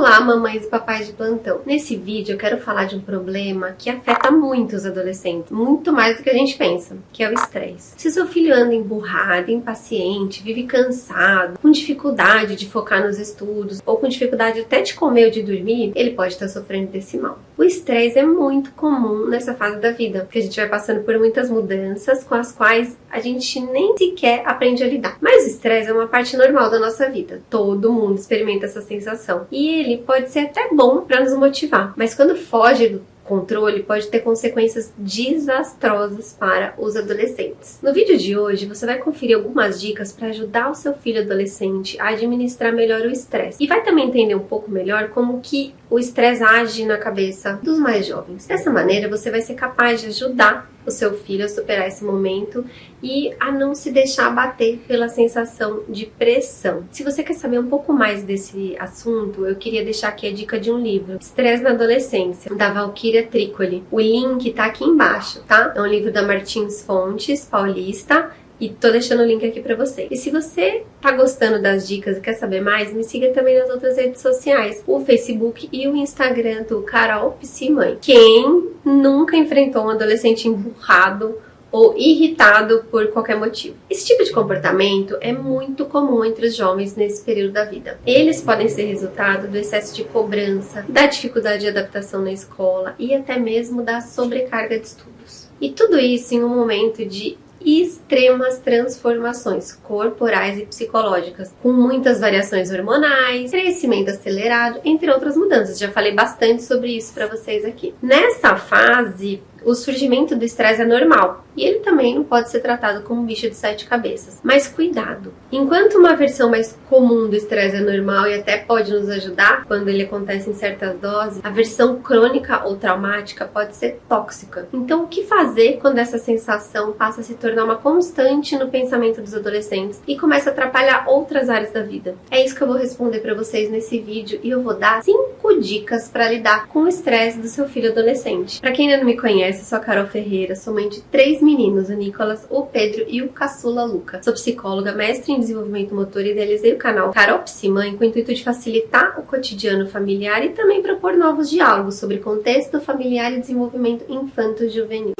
Olá, mamães e papais de plantão. Nesse vídeo eu quero falar de um problema que afeta muito os adolescentes, muito mais do que a gente pensa, que é o estresse. Se seu filho anda emburrado, impaciente, vive cansado, com dificuldade de focar nos estudos, ou com dificuldade até de comer ou de dormir, ele pode estar sofrendo desse mal. O estresse é muito comum nessa fase da vida, porque a gente vai passando por muitas mudanças com as quais a gente nem sequer aprende a lidar. Mas o estresse é uma parte normal da nossa vida. Todo mundo experimenta essa sensação. E ele pode ser até bom para nos motivar, mas quando foge do controle pode ter consequências desastrosas para os adolescentes. No vídeo de hoje você vai conferir algumas dicas para ajudar o seu filho adolescente a administrar melhor o estresse e vai também entender um pouco melhor como que o estresse age na cabeça dos mais jovens. Dessa maneira você vai ser capaz de ajudar o seu filho a superar esse momento e a não se deixar abater pela sensação de pressão. Se você quer saber um pouco mais desse assunto, eu queria deixar aqui a dica de um livro, Estresse na Adolescência, da Valquíria Tricoli. O link tá aqui embaixo, tá? É um livro da Martins Fontes, paulista, e tô deixando o link aqui pra você. E se você tá gostando das dicas e quer saber mais, me siga também nas outras redes sociais, o Facebook e o Instagram do Carol Psimãe. Quem nunca enfrentou um adolescente emburrado ou irritado por qualquer motivo? Esse tipo de comportamento é muito comum entre os jovens nesse período da vida. Eles podem ser resultado do excesso de cobrança, da dificuldade de adaptação na escola e até mesmo da sobrecarga de estudos. E tudo isso em um momento de extremas transformações corporais e psicológicas, com muitas variações hormonais, crescimento acelerado, entre outras mudanças. Já falei bastante sobre isso para vocês aqui. Nessa fase, o surgimento do estresse é normal e ele também não pode ser tratado como um bicho de 7 cabeças. Mas cuidado! Enquanto uma versão mais comum do estresse é normal e até pode nos ajudar quando ele acontece em certas doses, a versão crônica ou traumática pode ser tóxica. Então, o que fazer quando essa sensação passa a se tornar uma constante no pensamento dos adolescentes e começa a atrapalhar outras áreas da vida? É isso que eu vou responder para vocês nesse vídeo e eu vou dar 5 dicas para lidar com o estresse do seu filho adolescente. Para quem ainda não me conhece, eu sou a Carol Ferreira, sou mãe de 3 meninos, o Nicolas, o Pedro e o caçula Luca. Sou psicóloga, mestre em desenvolvimento motor e idealizei o canal Carol Psimãe com o intuito de facilitar o cotidiano familiar e também propor novos diálogos sobre contexto familiar e desenvolvimento infanto-juvenil.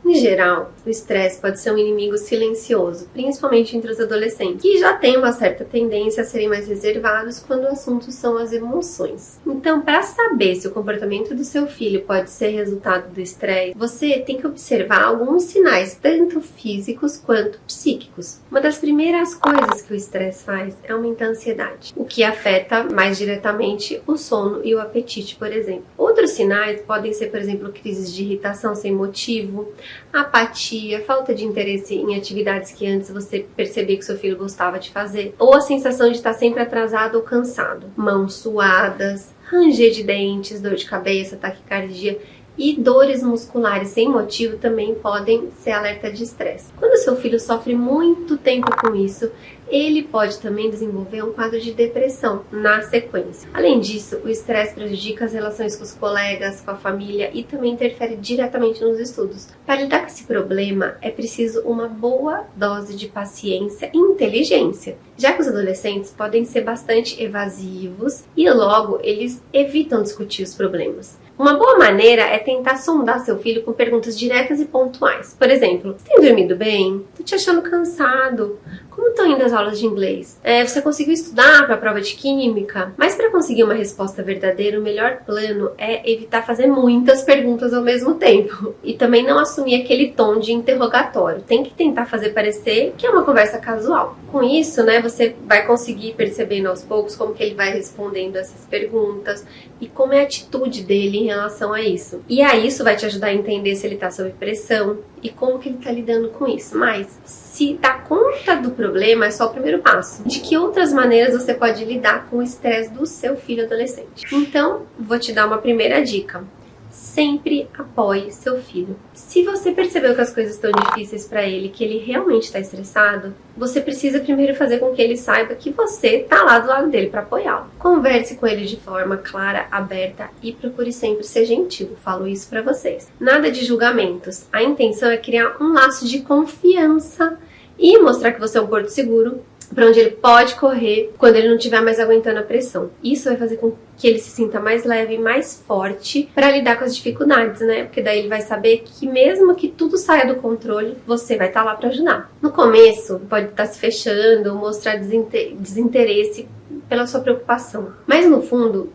Em geral, o estresse pode ser um inimigo silencioso, principalmente entre os adolescentes, que já têm uma certa tendência a serem mais reservados quando o assunto são as emoções. Então, para saber se o comportamento do seu filho pode ser resultado do estresse, você tem que observar alguns sinais, tanto físicos quanto psíquicos. Uma das primeiras coisas que o estresse faz é aumentar a ansiedade, o que afeta mais diretamente o sono e o apetite, por exemplo. Outros sinais podem ser, por exemplo, crises de irritação sem motivo, apatia, falta de interesse em atividades que antes você percebia que seu filho gostava de fazer, ou a sensação de estar sempre atrasado ou cansado, mãos suadas, ranger de dentes, dor de cabeça, taquicardia e dores musculares sem motivo também podem ser alerta de estresse. Quando seu filho sofre muito tempo com isso, ele pode também desenvolver um quadro de depressão na sequência. Além disso, o estresse prejudica as relações com os colegas, com a família e também interfere diretamente nos estudos. Para lidar com esse problema, é preciso uma boa dose de paciência e inteligência, já que os adolescentes podem ser bastante evasivos e logo eles evitam discutir os problemas. Uma boa maneira é tentar sondar seu filho com perguntas diretas e pontuais. Por exemplo, você tem dormido bem? Tô te achando cansado? Como estão indo as aulas de inglês? Você conseguiu estudar para a prova de química? Mas para conseguir uma resposta verdadeira, o melhor plano é evitar fazer muitas perguntas ao mesmo tempo. E também não assumir aquele tom de interrogatório. Tem que tentar fazer parecer que é uma conversa casual. Com isso, você vai conseguir percebendo aos poucos como que ele vai respondendo essas perguntas e como é a atitude dele em relação a isso. E aí isso vai te ajudar a entender se ele está sob pressão e como que ele está lidando com isso. Mas se dar conta do problema é só o primeiro passo. De que outras maneiras você pode lidar com o estresse do seu filho adolescente? Então, vou te dar uma primeira dica. Sempre apoie seu filho. Se você percebeu que as coisas estão difíceis para ele, que ele realmente está estressado, você precisa primeiro fazer com que ele saiba que você está lá do lado dele para apoiá-lo. Converse com ele de forma clara, aberta e procure sempre ser gentil. Falo isso para vocês. Nada de julgamentos. A intenção é criar um laço de confiança e mostrar que você é um porto seguro para onde ele pode correr quando ele não estiver mais aguentando a pressão. Isso vai fazer com que ele se sinta mais leve e mais forte para lidar com as dificuldades, né? Porque daí ele vai saber que mesmo que tudo saia do controle, você vai estar lá para ajudar. No começo, pode estar se fechando, mostrar desinteresse pela sua preocupação. Mas no fundo,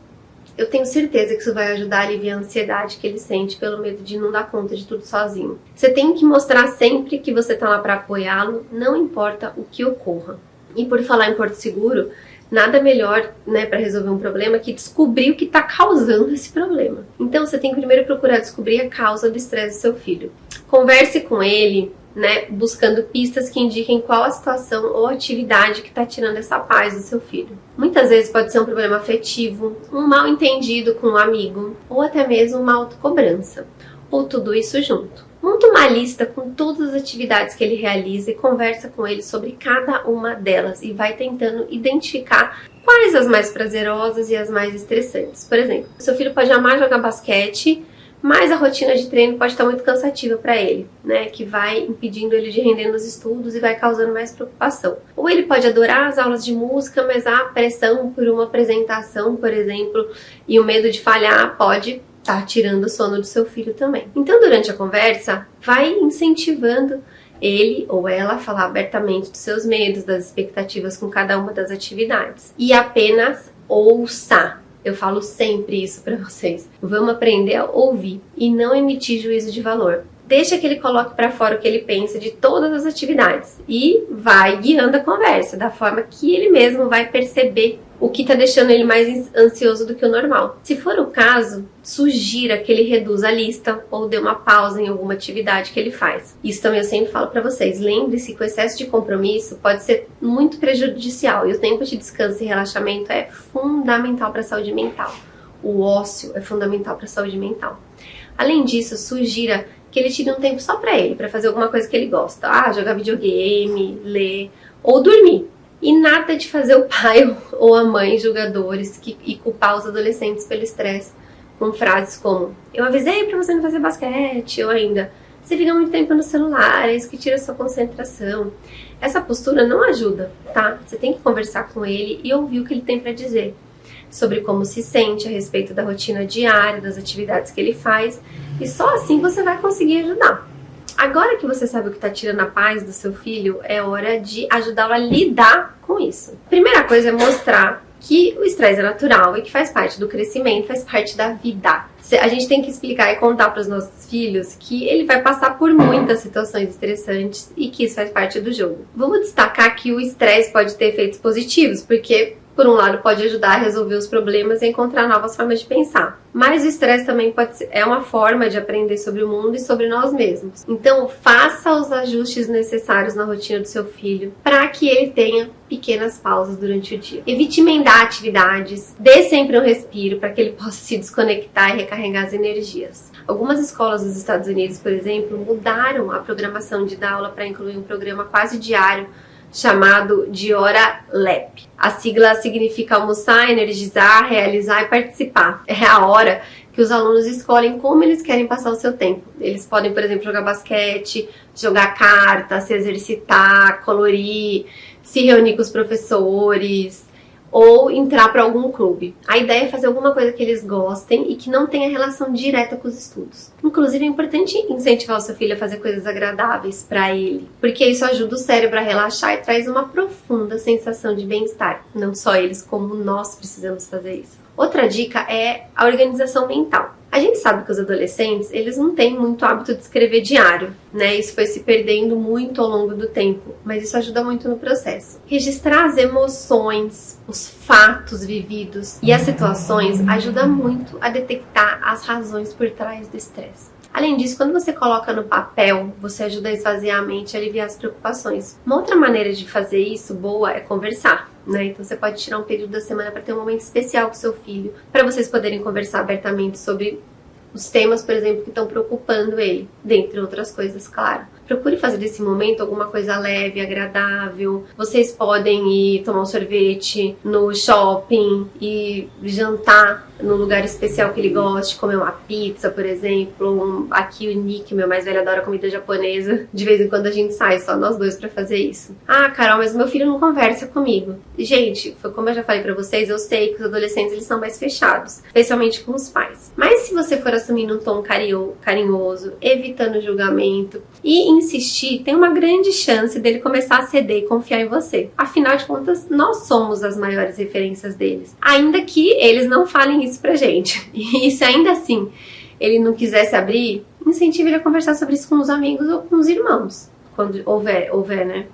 eu tenho certeza que isso vai ajudar a aliviar a ansiedade que ele sente pelo medo de não dar conta de tudo sozinho. Você tem que mostrar sempre que você está lá para apoiá-lo, não importa o que ocorra. E por falar em Porto Seguro, nada melhor, né, para resolver um problema que descobrir o que está causando esse problema. Então você tem que primeiro procurar descobrir a causa do estresse do seu filho. Converse com ele, né, buscando pistas que indiquem qual a situação ou atividade que está tirando essa paz do seu filho. Muitas vezes pode ser um problema afetivo, um mal entendido com um amigo, ou até mesmo uma autocobrança, ou tudo isso junto. Monta uma lista com todas as atividades que ele realiza e conversa com ele sobre cada uma delas e vai tentando identificar quais as mais prazerosas e as mais estressantes. Por exemplo, seu filho pode amar jogar basquete, mas a rotina de treino pode estar muito cansativa para ele, né? Que vai impedindo ele de render nos estudos e vai causando mais preocupação. Ou ele pode adorar as aulas de música, mas a pressão por uma apresentação, por exemplo, e o medo de falhar pode estar tirando o sono do seu filho também. Então, durante a conversa, vai incentivando ele ou ela a falar abertamente dos seus medos, das expectativas com cada uma das atividades. E apenas ouça. Eu falo sempre isso pra vocês. Vamos aprender a ouvir e não emitir juízo de valor. Deixa que ele coloque pra fora o que ele pensa de todas as atividades e vai guiando a conversa da forma que ele mesmo vai perceber o que tá deixando ele mais ansioso do que o normal. Se for o caso, sugira que ele reduza a lista ou dê uma pausa em alguma atividade que ele faz. Isso também eu sempre falo pra vocês. Lembre-se que o excesso de compromisso pode ser muito prejudicial e o tempo de descanso e relaxamento é fundamental para a saúde mental. O ócio é fundamental para a saúde mental. Além disso, sugira que ele tire um tempo só pra ele, pra fazer alguma coisa que ele gosta. Jogar videogame, ler ou dormir. E nada de fazer o pai ou a mãe julgadores e culpar os adolescentes pelo estresse com frases como: eu avisei pra você não fazer basquete, ou ainda: você fica muito tempo no celular, é isso que tira a sua concentração. Essa postura não ajuda, tá? Você tem que conversar com ele e ouvir o que ele tem pra dizer sobre como se sente a respeito da rotina diária, das atividades que ele faz, e só assim você vai conseguir ajudar. Agora que você sabe o que está tirando a paz do seu filho, é hora de ajudá-lo a lidar com isso. Primeira coisa é mostrar que o estresse é natural e que faz parte do crescimento, faz parte da vida. A gente tem que explicar e contar para os nossos filhos que ele vai passar por muitas situações estressantes e que isso faz parte do jogo. Vamos destacar que o estresse pode ter efeitos positivos, porque por um lado pode ajudar a resolver os problemas e encontrar novas formas de pensar. Mas o estresse também é uma forma de aprender sobre o mundo e sobre nós mesmos. Então faça os ajustes necessários na rotina do seu filho para que ele tenha pequenas pausas durante o dia. Evite emendar atividades, dê sempre um respiro para que ele possa se desconectar e recarregar as energias. Algumas escolas dos Estados Unidos, por exemplo, mudaram a programação de dar aula para incluir um programa quase diário chamado de Hora LEP. A sigla significa almoçar, energizar, realizar e participar. É a hora que os alunos escolhem como eles querem passar o seu tempo. Eles podem, por exemplo, jogar basquete, jogar carta, se exercitar, colorir, se reunir com os professores ou entrar para algum clube. A ideia é fazer alguma coisa que eles gostem e que não tenha relação direta com os estudos. Inclusive, é importante incentivar o seu filho a fazer coisas agradáveis para ele, porque isso ajuda o cérebro a relaxar e traz uma profunda sensação de bem-estar. Não só eles, como nós precisamos fazer isso. Outra dica é a organização mental. A gente sabe que os adolescentes, eles não têm muito hábito de escrever diário, né? Isso foi se perdendo muito ao longo do tempo, mas isso ajuda muito no processo. Registrar as emoções, os fatos vividos e as situações ajuda muito a detectar as razões por trás do estresse. Além disso, quando você coloca no papel, você ajuda a esvaziar a mente e aliviar as preocupações. Uma outra maneira de fazer isso boa é conversar, né? Então você pode tirar um período da semana para ter um momento especial com seu filho, para vocês poderem conversar abertamente sobre os temas, por exemplo, que estão preocupando ele, dentre outras coisas, claro. Procure fazer desse momento alguma coisa leve, agradável. Vocês podem ir tomar um sorvete no shopping e jantar num lugar especial que ele goste, comer uma pizza, por exemplo. Aqui o Nick, meu mais velho, adora comida japonesa. De vez em quando a gente sai, só nós dois pra fazer isso. Ah, Carol, mas meu filho não conversa comigo. Gente, foi como eu já falei pra vocês, eu sei que os adolescentes eles são mais fechados, especialmente com os pais. Mas se você for assumindo um tom carinhoso, evitando julgamento e insistir, tem uma grande chance dele começar a ceder e confiar em você. Afinal de contas, nós somos as maiores referências deles. Ainda que eles não falem isso pra gente. E se ainda assim ele não quiser se abrir, incentive ele a conversar sobre isso com os amigos ou com os irmãos, quando houver, né?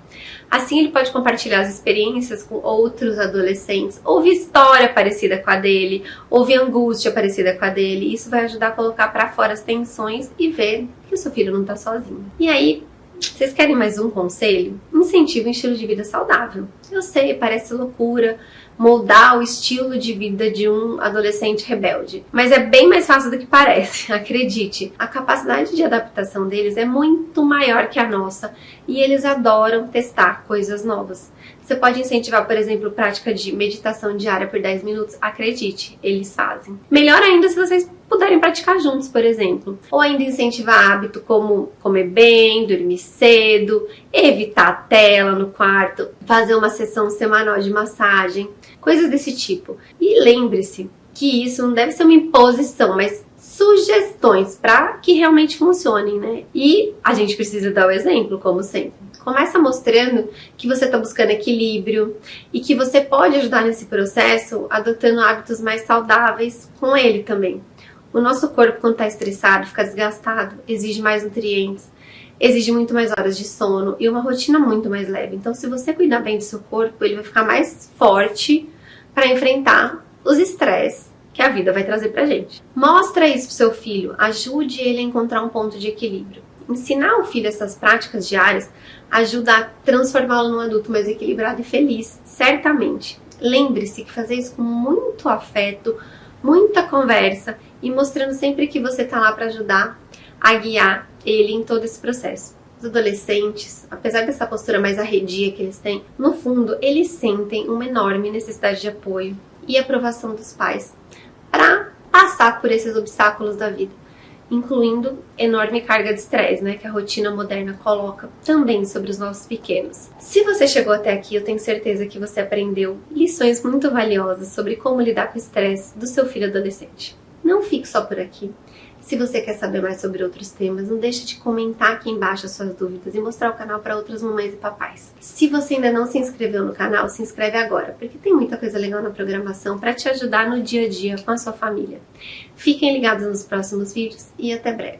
Assim ele pode compartilhar as experiências com outros adolescentes, ouvir história parecida com a dele, ouvir angústia parecida com a dele. Isso vai ajudar a colocar pra fora as tensões e ver que o seu filho não tá sozinho. E aí, vocês querem mais um conselho? Incentive um estilo de vida saudável. Eu sei, parece loucura moldar o estilo de vida de um adolescente rebelde, mas é bem mais fácil do que parece, acredite. A capacidade de adaptação deles é muito maior que a nossa e eles adoram testar coisas novas. Você pode incentivar, por exemplo, prática de meditação diária por 10 minutos, acredite, eles fazem. Melhor ainda se vocês puderem praticar juntos, por exemplo. Ou ainda incentivar hábito como comer bem, dormir cedo, evitar a tela no quarto, fazer uma sessão semanal de massagem, coisas desse tipo. E lembre-se que isso não deve ser uma imposição, mas sugestões para que realmente funcionem, né? E a gente precisa dar o exemplo, como sempre. Começa mostrando que você está buscando equilíbrio e que você pode ajudar nesse processo adotando hábitos mais saudáveis com ele também. O nosso corpo, quando está estressado, fica desgastado, exige mais nutrientes, exige muito mais horas de sono e uma rotina muito mais leve. Então, se você cuidar bem do seu corpo, ele vai ficar mais forte para enfrentar os estresses que a vida vai trazer pra gente. Mostra isso pro seu filho, ajude ele a encontrar um ponto de equilíbrio. Ensinar o filho essas práticas diárias ajuda a transformá-lo num adulto mais equilibrado e feliz, certamente. Lembre-se que fazer isso com muito afeto, muita conversa e mostrando sempre que você tá lá para ajudar a guiar ele em todo esse processo. Os adolescentes, apesar dessa postura mais arredia que eles têm, no fundo eles sentem uma enorme necessidade de apoio e aprovação dos pais para passar por esses obstáculos da vida, incluindo enorme carga de estresse, né, que a rotina moderna coloca também sobre os nossos pequenos. Se você chegou até aqui, eu tenho certeza que você aprendeu lições muito valiosas sobre como lidar com o estresse do seu filho adolescente. Não fique só por aqui. Se você quer saber mais sobre outros temas, não deixe de comentar aqui embaixo as suas dúvidas e mostrar o canal para outras mamães e papais. Se você ainda não se inscreveu no canal, se inscreve agora, porque tem muita coisa legal na programação para te ajudar no dia a dia com a sua família. Fiquem ligados nos próximos vídeos e até breve.